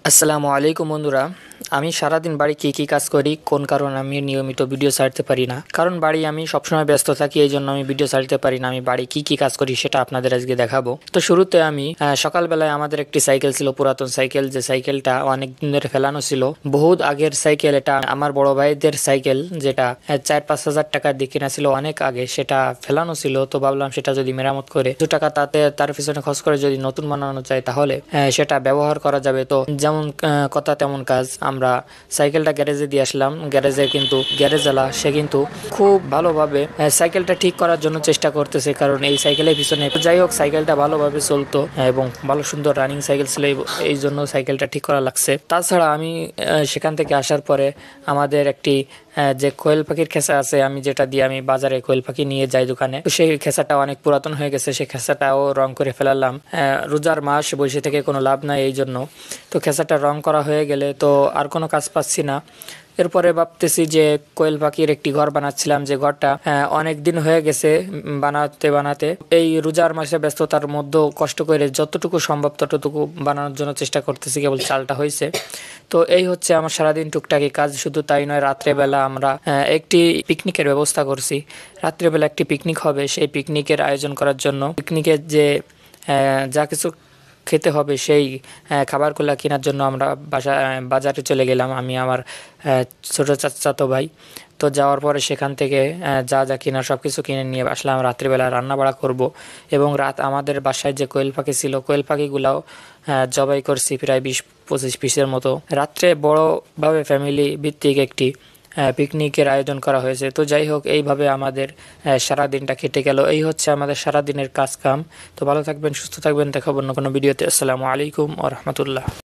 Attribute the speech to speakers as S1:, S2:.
S1: আসসালামু আলাইকুম বন্ধুরা। আমি সারাদিন বাড়ি কি কাজ করি, কোন কারণে আমি নিয়মিত ভিডিও ছাড়তে পারি না, কারণ বাড়ি আমি সবসময় ব্যস্ত থাকি, এই জন্য আমি ভিডিও ছাড়তে পারি না। আমি বাড়ি কি কাজ করি সেটা আপনাদের আজকে দেখাবো। তো শুরুতে আমি সকালবেলায় আমাদের একটি সাইকেল ছিল, পুরাতন সাইকেল, যে সাইকেলটা অনেক দিন ধরে ফেলানো ছিল, বহুত আগের সাইকেল। এটা আমার বড় ভাইদের সাইকেল, যেটা 4-5 হাজার টাকা দিয়ে কিনা ছিল, অনেক আগে সেটা ফেলানো ছিল। তো ভাবলাম সেটা যদি মেরামত করে 2 টাকা তার পিছনে খরচ করে যদি নতুন বানানো যায় তাহলে সেটা ব্যবহার করা যাবে। তো যেমন কথা তেমন কাজ, আমরা সাইকেলটা গ্যারেজে দিয়ে আসলাম। কিন্তু গ্যারেজওয়ালা সে কিন্তু খুব ভালোভাবে সাইকেলটা ঠিক করার জন্য চেষ্টা করতেছে, কারণ এই সাইকেলের পিছনে, যাই হোক, সাইকেলটা ভালোভাবে চলতো এবং ভালো সুন্দর রানিং সাইকেল ছিল, এই জন্য সাইকেলটা ঠিক করা লাগছে। তাছাড়া আমি সেখান থেকে আসার পরে আমাদের একটি যে কোয়েল পাখির খেসা আছে, আমি যেটা দিয়ে আমি বাজারে কোয়েল পাখি নিয়ে যাই দোকানে, তো সেই খেসাটা অনেক পুরাতন হয়ে গেছে, সেই খেসাটাও রং করে ফেলালাম। রোজার মাস, বসে থেকে কোনো লাভ নাই, এই জন্য। তো খেসাটা রং করা হয়ে গেলে তো আর কোনো কাজ পাচ্ছি না। এরপরে ভাবতেছি যে কোয়েল পাখির একটি ঘর বানাচ্ছিলাম, যে ঘরটা অনেক দিন হয়ে গেছে বানাতে এই রোজার মাসে ব্যস্ততার মধ্যেও কষ্ট করে যতটুকু সম্ভব ততটুকু বানানোর জন্য চেষ্টা করতেছি, কেবল চালটা হয়েছে। তো এই হচ্ছে আমার সারাদিন টুকটাকি কাজ। শুধু তাই নয়, রাত্রেবেলা আমরা একটি পিকনিকের ব্যবস্থা করছি। রাত্রেবেলা একটি পিকনিক হবে, সেই পিকনিকের আয়োজন করার জন্য পিকনিকের যে যা কিছু খেতে হবে সেই খাবারগুলো কেনার জন্য আমরা বাজারে চলে গেলাম, আমি আমার ছোটো চাচাতো ভাই। তো যাওয়ার পরে সেখান থেকে যা কেনার সব কিছু কিনে নিয়ে আসলাম। রাত্রিবেলা রান্না বাড়া করব এবং আমাদের বাসায় যে কোয়েল পাখি ছিল, কোয়েল পাখিগুলাও জবাই করছি, প্রায় 20-25 পিসের মতো। রাত্রে বড়োভাবে ফ্যামিলি ভিত্তিক একটি পিকনিকের আয়োজন করা হয়েছে। তো যাই হোক, এইভাবে আমাদের সারাদিনটা কেটে গেল। এই হচ্ছে আমাদের সারাদিনের কাজ কাম। তো ভালো থাকবেন, সুস্থ থাকবেন, দেখাবো অন্য কোনো ভিডিওতে। আসসালামু আলাইকুম ওয়া রাহমাতুল্লাহ।